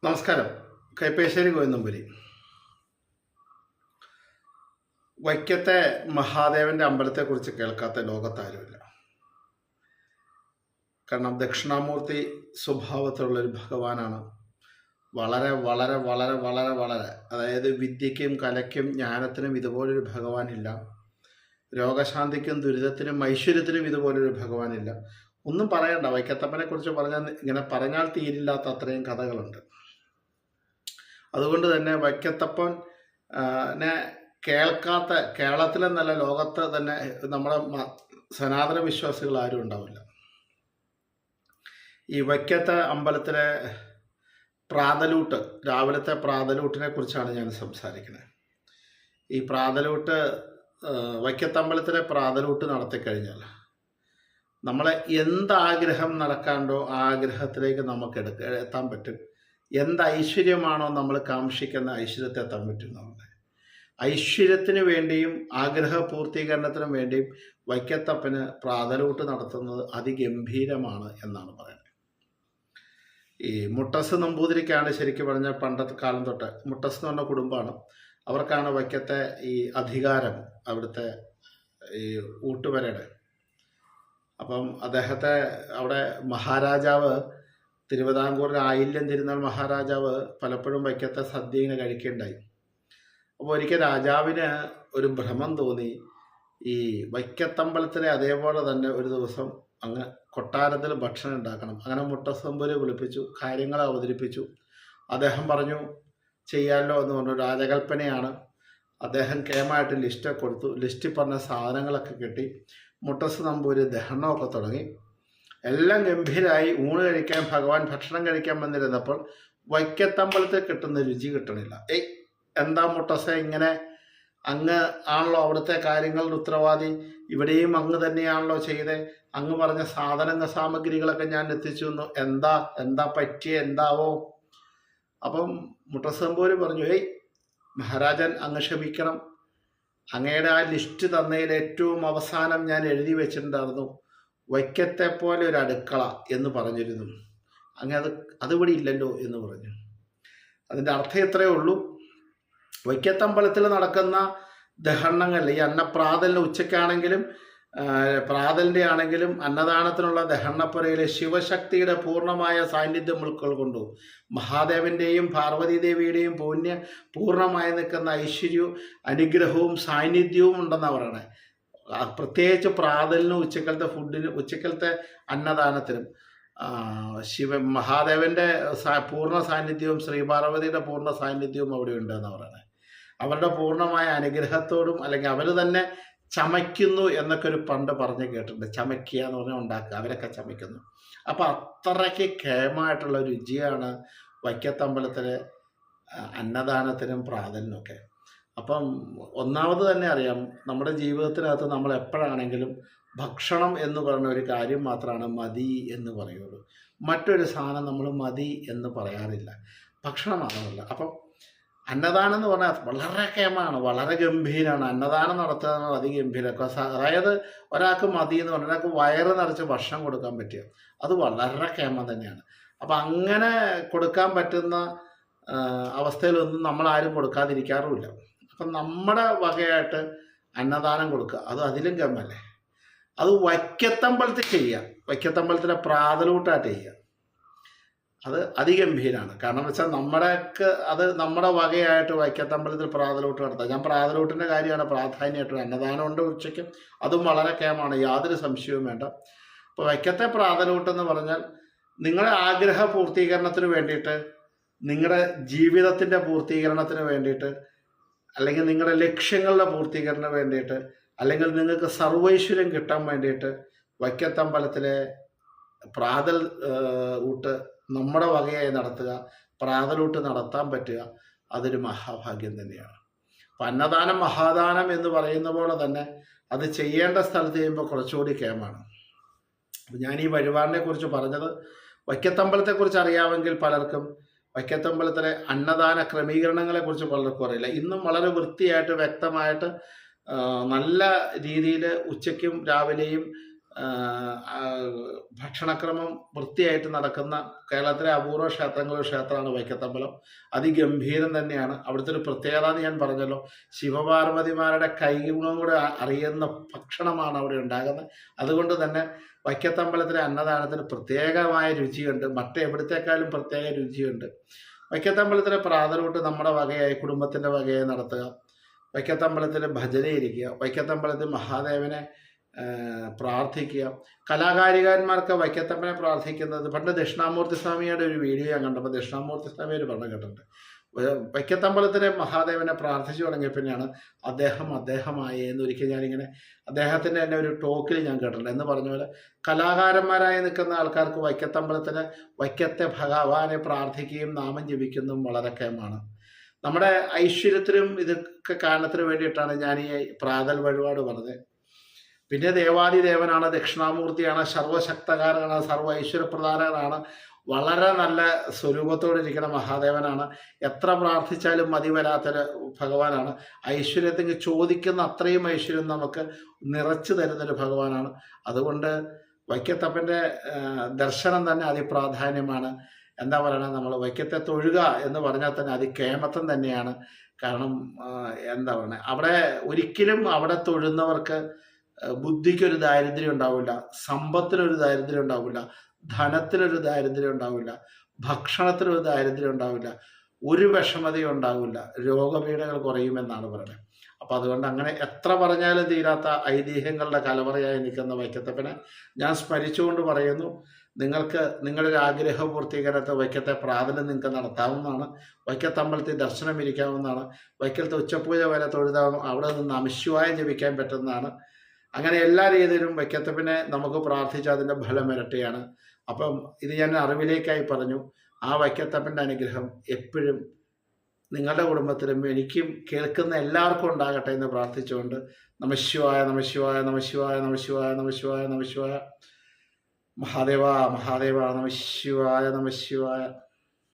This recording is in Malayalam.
നമസ്കാരം. കൈപ്പേശ്ശേരി ഗോവിന്ദമ്പുരി. വൈക്കത്തെ മഹാദേവന്റെ അമ്പലത്തെക്കുറിച്ച് കേൾക്കാത്ത ലോകത്താരുമില്ല. കാരണം ദക്ഷിണാമൂർത്തി സ്വഭാവത്തിലുള്ളൊരു ഭഗവാനാണ്. വളരെ വളരെ വളരെ വളരെ വളരെ അതായത് വിദ്യയ്ക്കും കലയ്ക്കും ജ്ഞാനത്തിനും ഇതുപോലൊരു ഭഗവാനില്ല. രോഗശാന്തിക്കും ദുരിതത്തിനും ഐശ്വര്യത്തിനും ഇതുപോലൊരു ഭഗവാനില്ല. ഒന്നും പറയണ്ട. വൈക്കത്തപ്പനെ കുറിച്ച് ഇങ്ങനെ പറഞ്ഞാൽ തീരില്ലാത്ത അത്രയും കഥകളുണ്ട്. അതുകൊണ്ട് തന്നെ വൈക്കത്തപ്പൻ കേൾക്കാത്ത കേരളത്തിലെന്നല്ല ലോകത്ത് തന്നെ നമ്മുടെ സനാതന വിശ്വാസികൾ ആരും ഉണ്ടാവില്ല. ഈ വൈക്കത്തെ അമ്പലത്തിലെ പ്രാതലൂട്ട്, രാവിലത്തെ പ്രാതലൂട്ടിനെ കുറിച്ചാണ് ഞാൻ സംസാരിക്കുന്നത്. ഈ പ്രാതലൂട്ട്, വൈക്കത്തമ്പലത്തിലെ പ്രാതലൂട്ട് നടത്തിക്കഴിഞ്ഞാൽ നമ്മളെ എന്താഗ്രഹം നടക്കാണ്ടോ ആ ആഗ്രഹത്തിലേക്ക് നമുക്ക് എത്താൻ പറ്റും. എന്ത് ഐശ്വര്യമാണോ നമ്മൾ കാക്ഷിക്കുന്ന ഐശ്വര്യത്തെ എത്താൻ പറ്റും. നമ്മുടെ ഐശ്വര്യത്തിന് വേണ്ടിയും ആഗ്രഹ പൂർത്തീകരണത്തിനും വേണ്ടിയും വൈക്കത്തപ്പന് പ്രാതലൂട്ട് നടത്തുന്നത് അതിഗംഭീരമാണ് എന്നാണ് പറയുന്നത്. ഈ മുട്ടസ് നമ്പൂതിരിക്കാണ് ശരിക്കും പറഞ്ഞാൽ പണ്ടത്തെ കാലം തൊട്ട്, മുട്ടസ് എന്ന് പറഞ്ഞ കുടുംബമാണ്, അവർക്കാണ് വൈക്കത്തെ ഈ അധികാരം, അവിടുത്തെ ഈ ഊട്ടുവരയുടെ. അപ്പം അദ്ദേഹത്തെ അവിടെ മഹാരാജാവ്, തിരുവിതാംകൂറിൽ ആയില്യം തിരുനാൾ മഹാരാജാവ് പലപ്പോഴും വൈക്കത്തെ സദ്യ ഇങ്ങനെ കഴിക്കുകയുണ്ടായി. അപ്പോൾ ഒരിക്കൽ രാജാവിന് ഒരു ഭ്രമം തോന്നി, ഈ വൈക്കത്തമ്പലത്തിലെ അതേപോലെ തന്നെ ഒരു ദിവസം അങ്ങ് കൊട്ടാരത്തിൽ ഭക്ഷണം ഉണ്ടാക്കണം. അങ്ങനെ മുട്ടസമ്പൂരെ വിളിപ്പിച്ചു, കാര്യങ്ങൾ അവതരിപ്പിച്ചു. അദ്ദേഹം പറഞ്ഞു ചെയ്യാമല്ലോ എന്ന് പറഞ്ഞു. രാജകൽപ്പനയാണ്. അദ്ദേഹം കേമായിട്ട് ലിസ്റ്റ് കൊടുത്തു. ലിസ്റ്റിൽ പറഞ്ഞ സാധനങ്ങളൊക്കെ കിട്ടി. മുട്ടസ് നമ്പൂരി ദഹനമൊക്കെ തുടങ്ങി. എല്ലാം ഗംഭീരമായി. ഊണ് കഴിക്കാൻ ഭഗവാൻ ഭക്ഷണം കഴിക്കാൻ വന്നിരുന്നപ്പോൾ വൈക്കത്തമ്പലത്തിൽ കിട്ടുന്ന രുചി കിട്ടണില്ല. എന്താ മുട്ടസ ഇങ്ങനെ? അങ്ങ് ആണല്ലോ അവിടുത്തെ കാര്യങ്ങളുടെ ഉത്തരവാദി, ഇവിടെയും അങ്ങ് തന്നെയാണല്ലോ ചെയ്തേ, അങ്ങ് പറഞ്ഞ സാമഗ്രികളൊക്കെ ഞാൻ എത്തിച്ചു തന്നു, എന്താ പറ്റിയ എന്താവോ? അപ്പം മുട്ടസമ്പൂര് പറഞ്ഞു, മഹാരാജൻ അങ്ങ് ക്ഷമിക്കണം, അങ്ങയുടെ ആ ലിസ്റ്റ് തന്നതിൽ ഏറ്റവും അവസാനം ഞാൻ എഴുതി വെച്ചിട്ടുണ്ടായിരുന്നു വൈക്കത്തെ പോലെ ഒരു അടുക്കള എന്ന് പറഞ്ഞിരുന്നു, അങ്ങ് അതിവിടെ ഇല്ലല്ലോ എന്ന് പറഞ്ഞു. അതിൻ്റെ അർത്ഥം ഇത്രയേ ഉള്ളൂ. വൈക്കത്തമ്പലത്തിൽ നടക്കുന്ന ദഹനങ്ങളിൽ ഈ അന്നപ്രാതലിന് ഉച്ചയ്ക്കാണെങ്കിലും പ്രാതലിൻ്റെ ആണെങ്കിലും അന്നദാനത്തിനുള്ള ദഹനപ്പുരയിലെ ശിവശക്തിയുടെ പൂർണ്ണമായ സാന്നിധ്യം ഉൾക്കൊണ്ടു മഹാദേവൻ്റെയും പാർവതീദേവിയുടെയും പൂർണ്ണമായി നിൽക്കുന്ന ഐശ്വര്യവും അനുഗ്രഹവും സാന്നിധ്യവും ഉണ്ടെന്നാണ് പറയണേ. പ്രത്യേകിച്ച് പ്രാതലിനും ഉച്ചക്കലത്തെ അന്നദാനത്തിനും മഹാദേവൻ്റെ പൂർണ്ണ സാന്നിധ്യവും ശ്രീപാർവതിയുടെ പൂർണ്ണ സാന്നിധ്യവും അവിടെ ഉണ്ട് എന്ന് പറയുന്നത്. അവരുടെ പൂർണ്ണമായ അനുഗ്രഹത്തോടും, അല്ലെങ്കിൽ അവർ തന്നെ ചമയ്ക്കുന്നു എന്നൊക്കെ ഒരു പണ്ട് പറഞ്ഞ് കേട്ടിട്ടുണ്ട്. ചമയ്ക്കുക എന്ന് പറഞ്ഞാൽ ഉണ്ടാക്കുക, അവരൊക്കെ ചമയ്ക്കുന്നു. അപ്പം അത്രയ്ക്ക് കേമായിട്ടുള്ള രുചിയാണ് വൈക്കത്തമ്പലത്തിലെ അന്നദാനത്തിനും പ്രാതലിനൊക്കെ. അപ്പം ഒന്നാമത് തന്നെ അറിയാം, നമ്മുടെ ജീവിതത്തിനകത്ത് നമ്മൾ എപ്പോഴാണെങ്കിലും ഭക്ഷണം എന്ന് പറയുന്ന ഒരു കാര്യം മാത്രമാണ് മതി എന്ന് പറയുള്ളൂ. മറ്റൊരു സാധനം നമ്മൾ മതി എന്ന് പറയാറില്ല, ഭക്ഷണമാണല്ല. അപ്പം അന്നദാനം എന്ന് പറഞ്ഞാൽ വളരെ കേമാണ്, വളരെ ഗംഭീരമാണ്. അന്നദാനം നടത്തുന്നത് അതിഗംഭീരം. അതായത് ഒരാൾക്ക് മതി എന്ന് പറഞ്ഞാൽ ഒരാൾക്ക് വയറ് നിറച്ച് ഭക്ഷണം കൊടുക്കാൻ പറ്റിയ അത് വളരെ കേമം തന്നെയാണ്. അപ്പം അങ്ങനെ കൊടുക്കാൻ പറ്റുന്ന അവസ്ഥയിലൊന്നും നമ്മളാരും കൊടുക്കാതിരിക്കാറുമില്ല. അപ്പം നമ്മുടെ വകയായിട്ട് അന്നദാനം കൊടുക്കുക, അത് അതിലും ഗമല്ലേ. അത് വൈക്കത്തമ്പലത്തിൽ ചെയ്യുക, വൈക്കത്തമ്പലത്തിലെ പ്രാതലൂട്ടായിട്ട് ചെയ്യുക, അത് അതിഗംഭീരമാണ്. കാരണം വെച്ചാൽ നമ്മുടെ വകയായിട്ട് വൈക്കത്തമ്പലത്തിൽ പ്രാതലൂട്ട് നടത്താം. ഞാൻ പ്രാതലൂട്ടിൻ്റെ കാര്യമാണ് പ്രാധാന്യമായിട്ട്. അന്നദാനമുണ്ട് ഉച്ചയ്ക്കും, അതും വളരെ കേമാണ്, യാതൊരു സംശയവും വേണ്ട. അപ്പോൾ വൈക്കത്തെ പ്രാതലൂട്ടെന്ന് പറഞ്ഞാൽ നിങ്ങളുടെ ആഗ്രഹ പൂർത്തീകരണത്തിന് വേണ്ടിയിട്ട്, നിങ്ങളുടെ ജീവിതത്തിൻ്റെ പൂർത്തീകരണത്തിന് വേണ്ടിയിട്ട്, അല്ലെങ്കിൽ നിങ്ങളുടെ ലക്ഷ്യങ്ങളുടെ പൂർത്തീകരണത്തിന് വേണ്ടിയിട്ട്, അല്ലെങ്കിൽ നിങ്ങൾക്ക് സർവൈശ്വര്യം കിട്ടാൻ വേണ്ടിയിട്ട് വൈക്കത്തമ്പലത്തിലെ പ്രാതൽ ഊട്ട് നമ്മുടെ വകയായി നടത്തുക, പ്രാതലൂട്ട് നടത്താൻ പറ്റുക, അതൊരു മഹാഭാഗ്യം തന്നെയാണ്. അപ്പം അന്നദാനം മഹാദാനം എന്ന് പറയുന്ന പോലെ തന്നെ അത് ചെയ്യേണ്ട സ്ഥലത്ത് ചെയ്യുമ്പോൾ കുറച്ചുകൂടി കേമാണ്. അപ്പം ഞാൻ ഈ വഴിപാടിനെ കുറിച്ച് പറഞ്ഞത്, വൈക്കത്തമ്പലത്തെക്കുറിച്ച് അറിയാമെങ്കിൽ പലർക്കും വൈക്കത്തമ്പലത്തിലെ അന്നദാന ക്രമീകരണങ്ങളെക്കുറിച്ച് പലർക്കും അറിയില്ല. ഇന്നും വളരെ വൃത്തിയായിട്ട് വ്യക്തമായിട്ട് നല്ല രീതിയിൽ ഉച്ചയ്ക്കും രാവിലെയും ഭക്ഷണക്രമം വൃത്തിയായിട്ട് നടക്കുന്ന കേരളത്തിലെ അപൂർവ ക്ഷേത്രമാണ് വൈക്കത്തമ്പലം. അതിഗംഭീരം തന്നെയാണ്. അവിടുത്തെ ഒരു പ്രത്യേകത എന്ന് ഞാൻ പറഞ്ഞല്ലോ, ശിവപാർവതിമാരുടെ കൈഗുണം കൂടെ അറിയുന്ന ഭക്ഷണമാണ് അവിടെ ഉണ്ടാകുന്നത്. അതുകൊണ്ട് തന്നെ വൈക്കത്തമ്പലത്തിലെ അന്നദാനത്തിന് പ്രത്യേകമായ രുചിയുണ്ട്, മറ്റെവിടത്തേക്കാളും പ്രത്യേക രുചിയുണ്ട്. വൈക്കത്തമ്പലത്തിലെ പ്രാതലൂട്ട് നമ്മുടെ വകയായി, കുടുംബത്തിൻ്റെ വകയായി നടത്തുക, വൈക്കത്തമ്പലത്തിൽ ഭജനയിരിക്കുക, വൈക്കത്തമ്പലത്തിൽ മഹാദേവനെ പ്രാർത്ഥിക്കുക. കലാകാരികന്മാർക്ക് വൈക്കത്തപ്പനെ പ്രാർത്ഥിക്കുന്നത്, പണ്ട് ദക്ഷിണാമൂർത്തി സ്വാമിയുടെ ഒരു വീഡിയോ ഞാൻ കണ്ടപ്പോൾ ദക്ഷിണാമൂർത്തി സ്വാമിയുടെ പറഞ്ഞു കേട്ടിട്ടുണ്ട്. വൈക്കത്തമ്പലത്തിലെ മഹാദേവനെ പ്രാർത്ഥിച്ചു തുടങ്ങിയ പിന്നെയാണ് അദ്ദേഹമായി എന്നൊരിക്കൽ ഞാനിങ്ങനെ അദ്ദേഹത്തിൻ്റെ തന്നെ ഒരു ടോക്കിൽ ഞാൻ കേട്ടിട്ടുണ്ട്. എന്ന് പറഞ്ഞ പോലെ കലാകാരന്മാരായി നിൽക്കുന്ന ആൾക്കാർക്ക് വൈക്കത്തമ്പലത്തിന് വൈക്കത്തെ ഭഗവാനെ പ്രാർത്ഥിക്കുകയും നാമം ജപിക്കുന്നതും വളരെ കേമാണ്. നമ്മുടെ ഐശ്വര്യത്തിനും ഇതൊക്കെ കാരണത്തിന് വേണ്ടിയിട്ടാണ് ഞാൻ ഈ പ്രാതൽ വഴിപാട് പറഞ്ഞത്. പിന്നെ ദേവാദിദേവനാണ്, ദക്ഷിണാമൂർത്തിയാണ്, സർവശക്തകാരനാണ്, സർവ ഐശ്വര്യപ്രധാനനാണ്, വളരെ നല്ല സ്വരൂപത്തോടിരിക്കുന്ന മഹാദേവനാണ്, എത്ര പ്രാർത്ഥിച്ചാലും മതി വരാത്തൊരു ഭഗവാനാണ്, ഐശ്വര്യത്തിന് ചോദിക്കുന്ന അത്രയും ഐശ്വര്യം നമുക്ക് നിറച്ചു തരുന്നൊരു ഭഗവാനാണ്. അതുകൊണ്ട് വൈക്കത്തപ്പൻ്റെ ദർശനം തന്നെ അതിപ്രാധാന്യമാണ്. എന്താ പറയണത്, നമ്മൾ വൈക്കത്തെ തൊഴുക എന്ന് പറഞ്ഞാൽ തന്നെ അതികേമത്വം തന്നെയാണ്. കാരണം എന്താ പറയുക, അവിടെ ഒരിക്കലും അവിടെ തൊഴുന്നവർക്ക് ബുദ്ധിക്കൊരു ദാരിദ്ര്യം ഉണ്ടാവില്ല, സമ്പത്തിനൊരു ദാരിദ്ര്യം ഉണ്ടാവില്ല, ധനത്തിനൊരു ദാരിദ്ര്യം ഉണ്ടാവില്ല, ഭക്ഷണത്തിനൊരു ദാരിദ്ര്യം ഉണ്ടാവില്ല, ഒരു വിഷമതയും ഉണ്ടാവില്ല, രോഗപീഠകൾ കുറയുമെന്നാണ് പറയുന്നത്. അപ്പം അതുകൊണ്ട് അങ്ങനെ എത്ര പറഞ്ഞാലും തീരാത്ത ഐതിഹ്യങ്ങളുടെ കലവറയായി നിൽക്കുന്ന വൈക്കത്തപ്പനെ ഞാൻ സ്മരിച്ചുകൊണ്ട് പറയുന്നു, നിങ്ങൾക്ക് നിങ്ങളുടെ ആഗ്രഹ പൂർത്തീകരണത്തെ വൈക്കത്തെ പ്രാതലും നിങ്ങൾക്ക് നടത്താവുന്നതാണ്. വൈക്കത്തമ്പലത്തിൽ ദർശനം ഇരിക്കാവുന്നതാണ്. വൈക്കത്തെ ഉച്ചപൂജ വരെ തൊഴുതാവും, അവിടെ നിന്ന് നമഃശിവായ ജപിക്കാൻ പറ്റുന്നതാണ്. അങ്ങനെ എല്ലാ രീതിയിലും വൈക്കത്തപ്പനെ നമുക്ക് പ്രാർത്ഥിച്ചാൽ അതിൻ്റെ ഫലം ഇരട്ടിയാണ്. അപ്പം ഇത് ഞാൻ അറിവിലേക്കായി പറഞ്ഞു. ആ വൈക്കത്തപ്പൻ്റെ അനുഗ്രഹം എപ്പോഴും നിങ്ങളുടെ കുടുംബത്തിലും എനിക്കും കേൾക്കുന്ന എല്ലാവർക്കും ഉണ്ടാകട്ടെ എന്ന് പ്രാർത്ഥിച്ചുകൊണ്ട് നമഃശിവായ നമഃശിവായ നമഃശിവായ നമഃശിവായ നമഃശിവായ നമഃശിവായ മഹാദേവ മഹാദേവ നമഃശിവായ നമഃശിവായ.